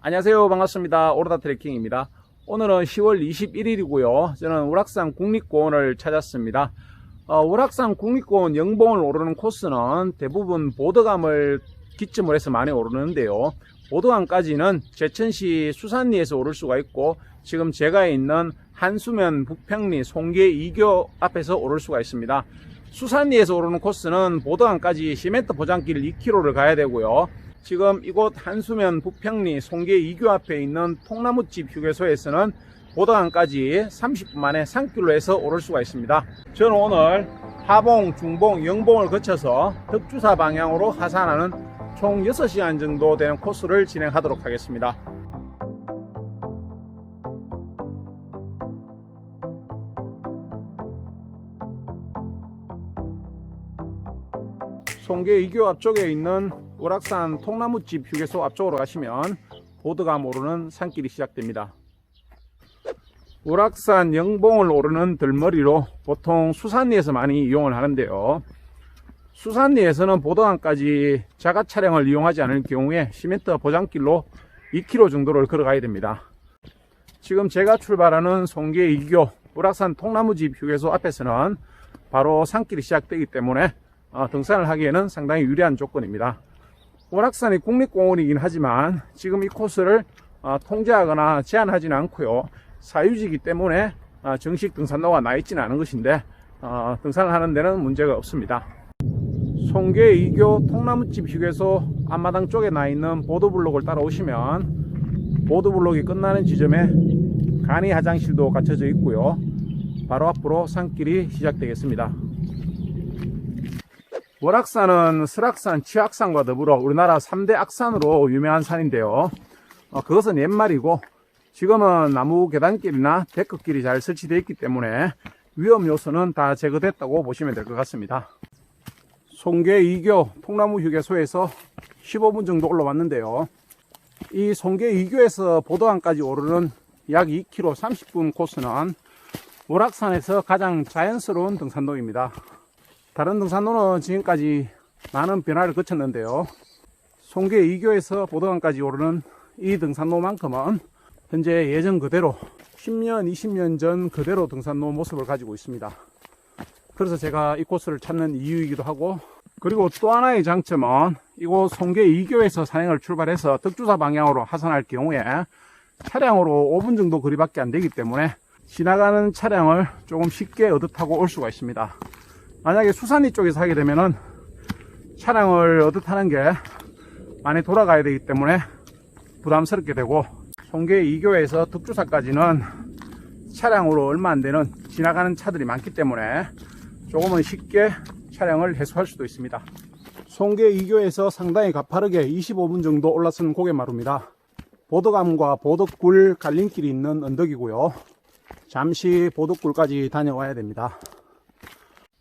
안녕하세요. 반갑습니다. 오르다 트레킹입니다. 오늘은 10월 21일이고요. 저는 월악산 국립공원을 찾았습니다. 월악산 국립공원 영봉을 오르는 코스는 대부분 보드감을 기점으로 해서 많이 오르는데요. 보드감까지는 제천시 수산리에서 오를 수가 있고, 지금 제가 있는 한수면 북평리 송계 2교 앞에서 오를 수가 있습니다. 수산리에서 오르는 코스는 보드감까지 시멘트 포장길 2km를 가야 되고요. 지금 이곳 한수면 북평리 송계 2교 앞에 있는 통나무집 휴게소에서는 보드감까지 30분 만에 산길로해서 오를 수가 있습니다. 저는 오늘 하봉, 중봉, 영봉을 거쳐서 덕주사 방향으로 하산하는 총 6시간 정도 되는 코스를 진행하도록 하겠습니다. 송계 2교 앞쪽에 있는 월악산 통나무집 휴게소 앞쪽으로 가시면 보드감 오르는 산길이 시작됩니다. 월악산 영봉을 오르는 들머리로 보통 수산리에서 많이 이용을 하는데요. 수산리에서는 보드감까지 자가 차량을 이용하지 않을 경우에 시멘트 포장길로 2km 정도를 걸어가야 됩니다. 지금 제가 출발하는 송계 2교 월악산 통나무집 휴게소 앞에서는 바로 산길이 시작되기 때문에 등산을 하기에는 상당히 유리한 조건입니다. 월악산이 국립공원이긴 하지만 지금 이 코스를 통제하거나 제한하지는 않고요. 사유지이기 때문에 정식 등산로가 나 있지는 않은 것인데 등산을 하는 데는 문제가 없습니다. 송계 2교 통나무집 휴게소 앞마당 쪽에 나 있는 보드블록을 따라오시면 보드블록이 끝나는 지점에 간이 화장실도 갖춰져 있고요. 바로 앞으로 산길이 시작되겠습니다. 월악산은 설악산, 치악산과 더불어 우리나라 3대 악산으로 유명한 산인데요. 그것은 옛말이고 지금은 나무 계단길이나 데크길이 잘 설치되어 있기 때문에 위험 요소는 다 제거됐다고 보시면 될 것 같습니다. 송계 2교 통나무 휴게소에서 15분 정도 올라왔는데요. 이 송계 2교에서 보도항까지 오르는 약 2km 30분 코스는 월악산에서 가장 자연스러운 등산로입니다. 다른 등산로는 지금까지 많은 변화를 거쳤는데요. 송계 2교에서 보도강까지 오르는 이 등산로만큼은 현재 예전 그대로 10년, 20년 전 그대로 등산로 모습을 가지고 있습니다. 그래서 제가 이 코스를 찾는 이유이기도 하고, 그리고 또 하나의 장점은 이곳 송계 2교에서 산행을 출발해서 덕주사 방향으로 하산할 경우에 차량으로 5분 정도 거리밖에 안 되기 때문에 지나가는 차량을 조금 쉽게 얻어타고 올 수가 있습니다. 만약에 수산리 쪽에서 하게 되면은 차량을 얻어타는 게 많이 돌아가야 되기 때문에 부담스럽게 되고, 송계 2교에서 덕주사까지는 차량으로 얼마 안 되는 지나가는 차들이 많기 때문에 조금은 쉽게 차량을 해소할 수도 있습니다. 송계 2교에서 상당히 가파르게 25분 정도 올라선 고갯마루입니다. 보드감과 보덕굴 갈림길이 있는 언덕이고요. 잠시 보덕굴까지 다녀와야 됩니다.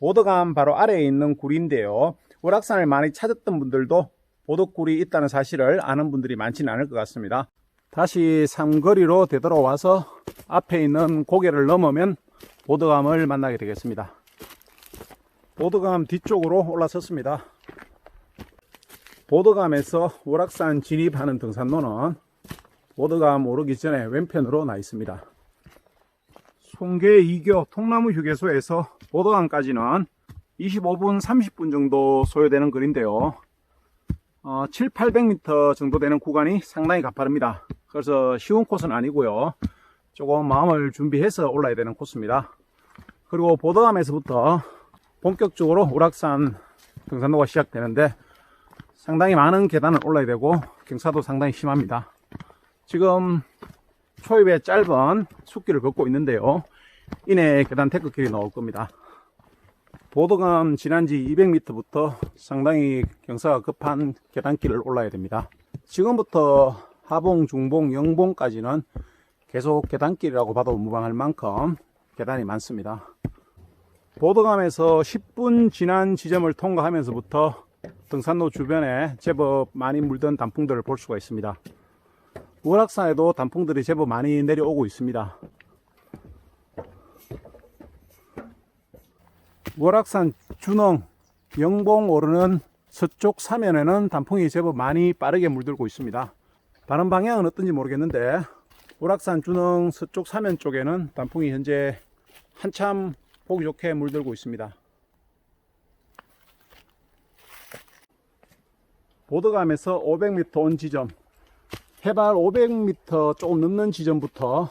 보드감 바로 아래에 있는 굴인데요. 월악산을 많이 찾았던 분들도 보덕굴이 있다는 사실을 아는 분들이 많지는 않을 것 같습니다. 다시 삼거리로 되돌아와서 앞에 있는 고개를 넘으면 보드감을 만나게 되겠습니다. 보드감 뒤쪽으로 올라섰습니다. 보드감에서 월악산 진입하는 등산로는 보드감 오르기 전에 왼편으로 나 있습니다. 송계 2교 통나무 휴게소에서 보도강까지는 25분 30분 정도 소요되는 거리인데요. 700-800m 정도 되는 구간이 상당히 가파릅니다. 그래서 쉬운 코스는 아니고요. 조금 마음을 준비해서 올라야 되는 코스입니다. 그리고 보도감에서부터 본격적으로 월악산 등산로가 시작되는데 상당히 많은 계단을 올라야 되고 경사도 상당히 심합니다. 지금 초입에 짧은 숲길을 걷고 있는데요. 이내 계단 데크길이 나올 겁니다. 보드감 지난 지 200m부터 상당히 경사가 급한 계단길을 올라야 됩니다. 지금부터 하봉, 중봉, 영봉까지는 계속 계단길이라고 봐도 무방할 만큼 계단이 많습니다. 보드감에서 10분 지난 지점을 통과하면서부터 등산로 주변에 제법 많이 물든 단풍들을 볼 수가 있습니다. 월악산에도 단풍들이 제법 많이 내려오고 있습니다. 월악산 준흥, 영봉 오르는 서쪽 사면에는 단풍이 제법 많이 빠르게 물들고 있습니다. 바람 방향은 어떤지 모르겠는데 우락산 준흥 서쪽 사면 쪽에는 단풍이 현재 한참 보기 좋게 물들고 있습니다. 보드감에서 500m 온 지점, 해발 500m 조금 넘는 지점부터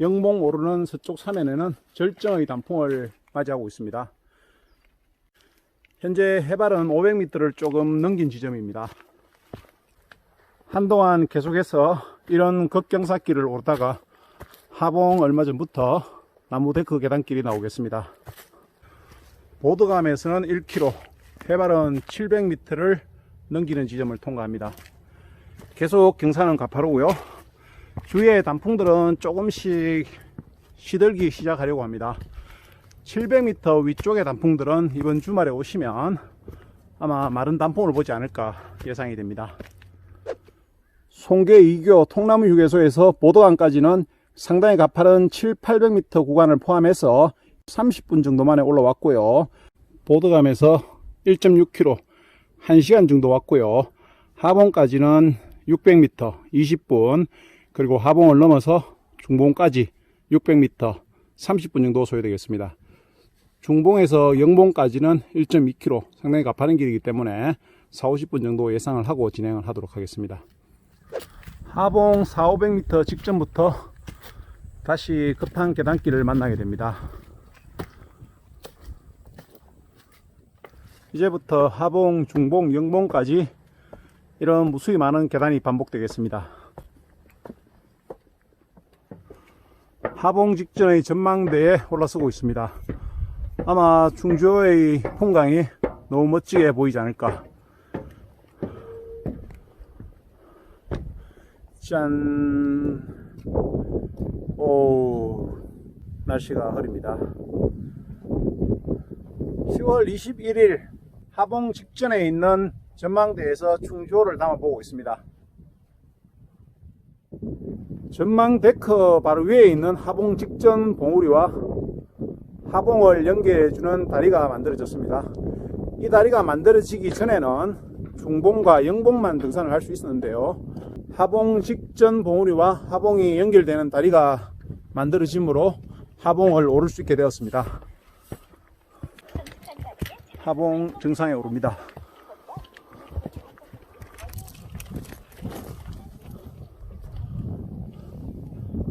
영봉 오르는 서쪽 사면에는 절정의 단풍을 맞이하고 있습니다. 현재 해발은 500m를 조금 넘긴 지점입니다. 한동안 계속해서 이런 급경사길을 오르다가 하봉 얼마 전부터 나무 데크 계단길이 나오겠습니다. 보드감에서는 1km, 해발은 700m를 넘기는 지점을 통과합니다. 계속 경사는 가파르고요. 주위의 단풍들은 조금씩 시들기 시작하려고 합니다. 700m 위쪽의 단풍들은 이번 주말에 오시면 아마 마른 단풍을 보지 않을까 예상이 됩니다. 송계 2교 통나무 휴게소에서 보도강까지는 상당히 가파른 700-800m 구간을 포함해서 30분 정도 만에 올라왔고요. 보드감에서 1.6km 1시간 정도 왔고요. 하봉까지는 600m 20분, 그리고 하봉을 넘어서 중봉까지 600m 30분 정도 소요되겠습니다. 중봉에서 영봉까지는 1.2km 상당히 가파른 길이기 때문에 40-50분 정도 예상을 하고 진행을 하도록 하겠습니다. 하봉 400-500m 직전부터 다시 급한 계단길을 만나게 됩니다. 이제부터 하봉, 중봉, 영봉까지 이런 무수히 많은 계단이 반복되겠습니다. 하봉 직전의 전망대에 올라서고 있습니다. 아마 충주의 풍광이 너무 멋지게 보이지 않을까. 짠. 오, 날씨가 흐립니다. 10월 21일 하봉 직전에 있는 전망대에서 충주호를 담아보고 있습니다. 전망 데크 바로 위에 있는 하봉 직전 봉우리와 하봉을 연결해주는 다리가 만들어졌습니다. 이 다리가 만들어지기 전에는 중봉과 영봉만 등산을 할 수 있었는데요. 하봉 직전 봉우리와 하봉이 연결되는 다리가 만들어지므로 하봉을 오를 수 있게 되었습니다. 하봉 정상에 오릅니다.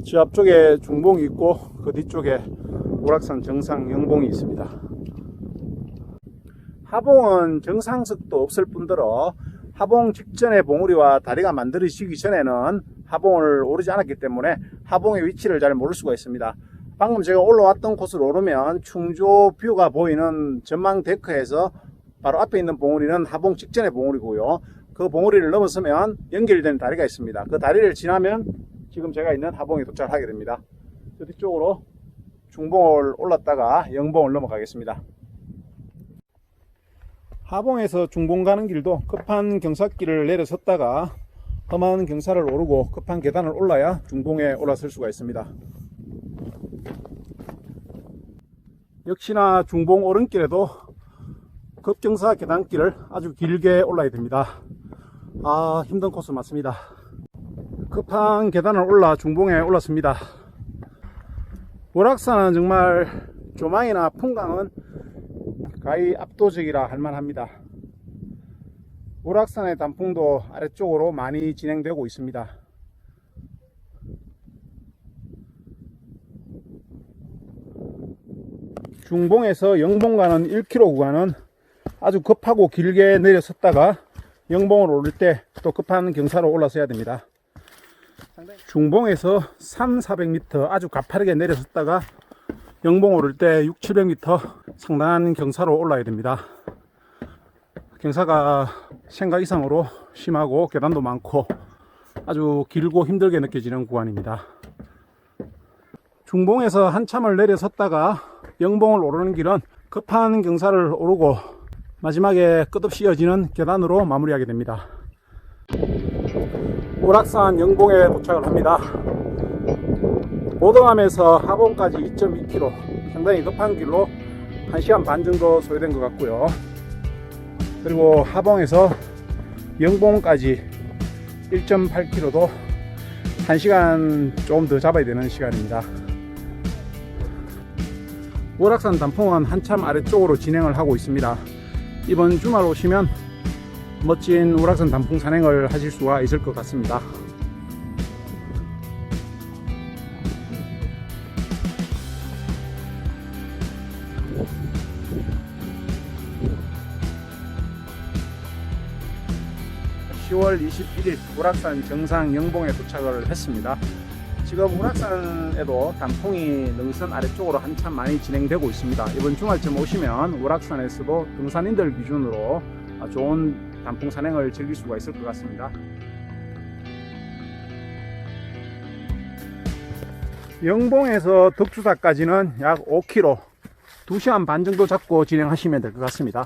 저 앞쪽에 중봉이 있고 그 뒤쪽에 우락산 정상 영봉이 있습니다. 하봉은 정상석도 없을 뿐더러 하봉 직전의 봉우리와 다리가 만들어지기 전에는 하봉을 오르지 않았기 때문에 하봉의 위치를 잘 모를 수가 있습니다. 방금 제가 올라왔던 곳을 오르면 충주 뷰가 보이는 전망 데크에서 바로 앞에 있는 봉우리는 하봉 직전의 봉우리고요. 그 봉우리를 넘어서면 연결되는 다리가 있습니다. 그 다리를 지나면 지금 제가 있는 하봉에 도착하게 됩니다. 저 뒤쪽으로 중봉을 올랐다가 영봉을 넘어가겠습니다. 하봉에서 중봉 가는 길도 급한 경사길을 내려섰다가 험한 경사를 오르고 급한 계단을 올라야 중봉에 올라설 수가 있습니다. 역시나 중봉 오른길에도 급경사 계단길을 아주 길게 올라야 됩니다. 힘든 코스 맞습니다. 급한 계단을 올라 중봉에 올랐습니다. 우락산은 정말 조망이나 풍광은 가히 압도적이라 할만합니다. 우락산의 단풍도 아래쪽으로 많이 진행되고 있습니다. 중봉에서 영봉 가는 1km 구간은 아주 급하고 길게 내려섰다가 영봉을 오를 때 또 급한 경사로 올라서야 됩니다. 중봉에서 300-400m 아주 가파르게 내려섰다가 영봉 오를 때 600-700m 상당한 경사로 올라야 됩니다. 경사가 생각 이상으로 심하고 계단도 많고 아주 길고 힘들게 느껴지는 구간입니다. 중봉에서 한참을 내려섰다가 영봉을 오르는 길은 급한 경사를 오르고 마지막에 끝없이 이어지는 계단으로 마무리하게 됩니다. 우락산 영봉에 도착을 합니다. 보등함에서 하봉까지 2.2km 상당히 급한 길로 1시간 반 정도 소요된 것 같고요. 그리고 하봉에서 영봉까지 1.8km도 1시간 조금 더 잡아야 되는 시간입니다. 월악산 단풍은 한참 아래쪽으로 진행을 하고 있습니다. 이번 주말 오시면 멋진 월악산 단풍 산행을 하실 수가 있을 것 같습니다. (10월 21일) 월악산 정상 영봉에 도착을 했습니다. 지금 월악산에도 단풍이 능선 아래쪽으로 한참 많이 진행되고 있습니다. 이번 주말쯤 오시면 월악산에서도 등산인들 기준으로 좋은 단풍 산행을 즐길 수가 있을 것 같습니다. 영봉에서 덕주사까지는 약 5km, 2시간 반 정도 잡고 진행하시면 될 것 같습니다.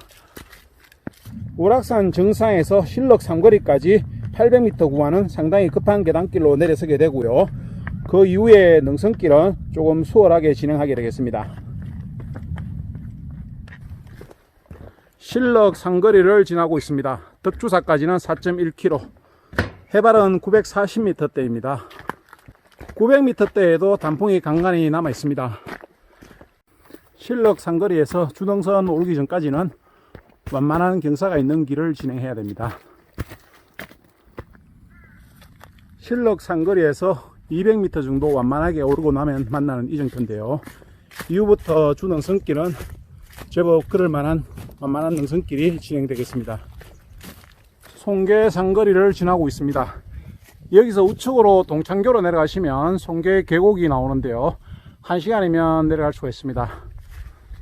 월악산 정상에서 실럭 삼거리까지 800m 구간은 상당히 급한 계단길로 내려서게 되고요. 그 이후에 능선길은 조금 수월하게 진행하게 되겠습니다. 실럭 상거리를 지나고 있습니다. 덕주사까지는 4.1km, 해발은 940m대입니다. 900m대에도 단풍이 간간히 남아 있습니다. 실럭 상거리에서 주등선 오르기 전까지는 완만한 경사가 있는 길을 진행해야 됩니다. 실럭 상거리에서 200m 정도 완만하게 오르고 나면 만나는 이정표인데요. 이후부터 주능선길은 제법 걸을만한 완만한 능선길이 진행되겠습니다. 송계 상거리를 지나고 있습니다. 여기서 우측으로 동창교로 내려가시면 송계 계곡이 나오는데요. 1시간이면 내려갈 수가 있습니다.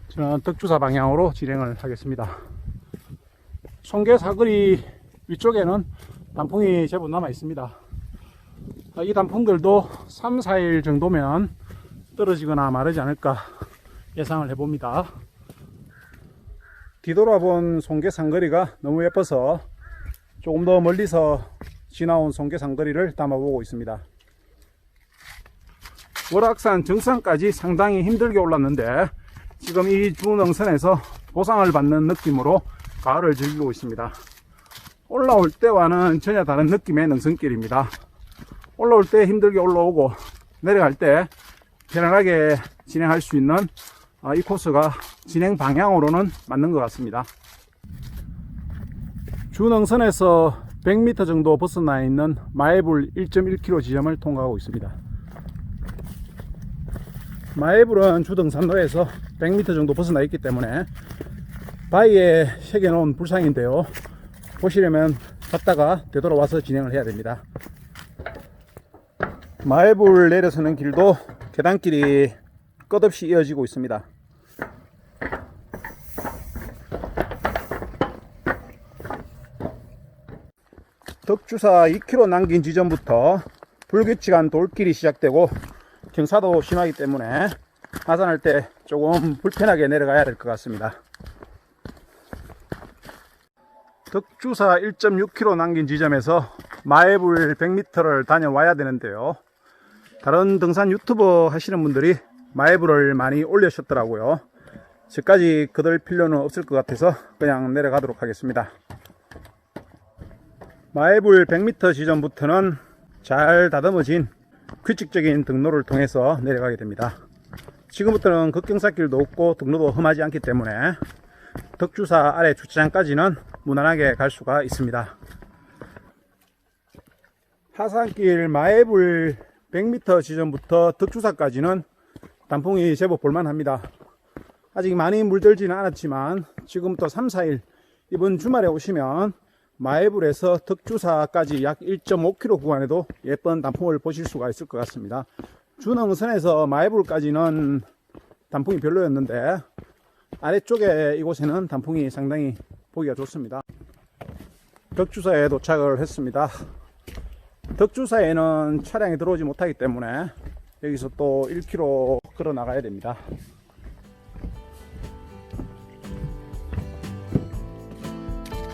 저는 덕주사 방향으로 진행을 하겠습니다. 송계 사거리 위쪽에는 단풍이 제법 남아 있습니다. 이 단풍들도 3, 4일 정도면 떨어지거나 마르지 않을까 예상을 해봅니다. 뒤돌아본 송계 상거리가 너무 예뻐서 조금 더 멀리서 지나온 송계 상거리를 담아보고 있습니다. 월악산 정상까지 상당히 힘들게 올랐는데 지금 이 주능선에서 보상을 받는 느낌으로 가을을 즐기고 있습니다. 올라올 때와는 전혀 다른 느낌의 능선길입니다. 올라올 때 힘들게 올라오고 내려갈 때 편안하게 진행할 수 있는 이 코스가 진행 방향으로는 맞는 것 같습니다. 주능선에서 100m 정도 벗어나 있는 마애불 1.1km 지점을 통과하고 있습니다. 마애불은 주등산로에서 100m 정도 벗어나 있기 때문에 바위에 새겨놓은 불상인데요. 보시려면 갔다가 되돌아와서 진행을 해야 됩니다. 마애불 내려서는 길도 계단길이 끝없이 이어지고 있습니다. 덕주사 2km 남긴 지점부터 불규칙한 돌길이 시작되고 경사도 심하기 때문에 하산할 때 조금 불편하게 내려가야 될 것 같습니다. 덕주사 1.6km 남긴 지점에서 마애불 100m를 다녀와야 되는데요. 다른 등산 유튜버 하시는 분들이 마애불을 많이 올리셨더라고요. 저까지 거들 필요는 없을 것 같아서 그냥 내려가도록 하겠습니다. 마애불 100m 지점부터는 잘 다듬어진 규칙적인 등로를 통해서 내려가게 됩니다. 지금부터는 급경사길도 없고 등로도 험하지 않기 때문에 덕주사 아래 주차장까지는 무난하게 갈 수가 있습니다. 하산길 마애불 100m 지점부터 덕주사까지는 단풍이 제법 볼만합니다. 아직 많이 물들지는 않았지만 지금부터 3, 4일 이번 주말에 오시면 마애불에서 덕주사까지 약 1.5km 구간에도 예쁜 단풍을 보실 수가 있을 것 같습니다. 주능선에서 마애불까지는 단풍이 별로였는데 아래쪽에 이곳에는 단풍이 상당히 보기가 좋습니다. 덕주사에 도착을 했습니다. 덕주사에는 차량이 들어오지 못하기 때문에 여기서 또 1km 걸어 나가야 됩니다.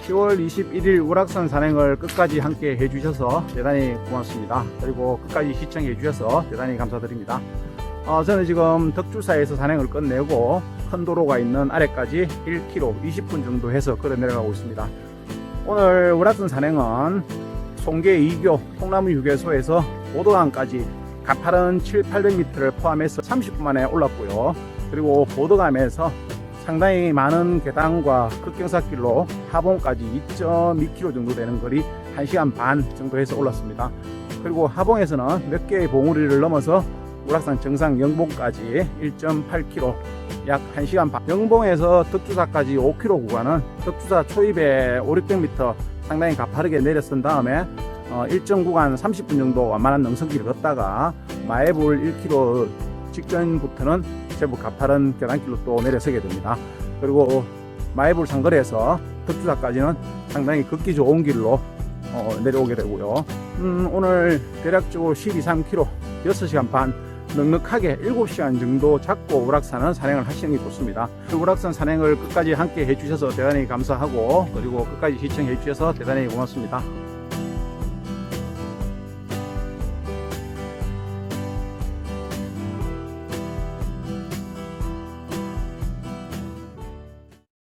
(10월 21일) 월악산 산행을 끝까지 함께 해주셔서 대단히 고맙습니다. 그리고 끝까지 시청해 주셔서 대단히 감사드립니다. 저는 지금 덕주사에서 산행을 끝내고 큰 도로가 있는 아래까지 1km 20분 정도 해서 걸어 내려가고 있습니다. 오늘 월악산 산행은 송계 2교 통나무 휴게소에서 보도감까지 가파른 700~800m를 포함해서 30분 만에 올랐고요. 그리고 보도감에서 상당히 많은 계단과 급경사길로 하봉까지 2.2km 정도 되는 거리 1시간 반 정도 해서 올랐습니다. 그리고 하봉에서는 몇 개의 봉우리를 넘어서 우락산 정상 영봉까지 1.8km 약 1시간 반, 영봉에서 덕주사까지 5km 구간은 덕주사 초입에 500~600m 상당히 가파르게 내려선 다음에 일정 구간 30분 정도 완만한 능선길을 걷다가 마애불 1km 직전부터는 제법 가파른 계단길로 또 내려서게 됩니다. 그리고 마애불 상거리에서 덕주사까지는 상당히 걷기 좋은 길로 내려오게 되고요. 오늘 대략적으로 12~13km 6시간 반 넉넉하게 7시간 정도 잡고 우락산은 산행을 하시는 게 좋습니다. 우락산 산행을 끝까지 함께 해주셔서 대단히 감사하고, 그리고 끝까지 시청해 주셔서 대단히 고맙습니다.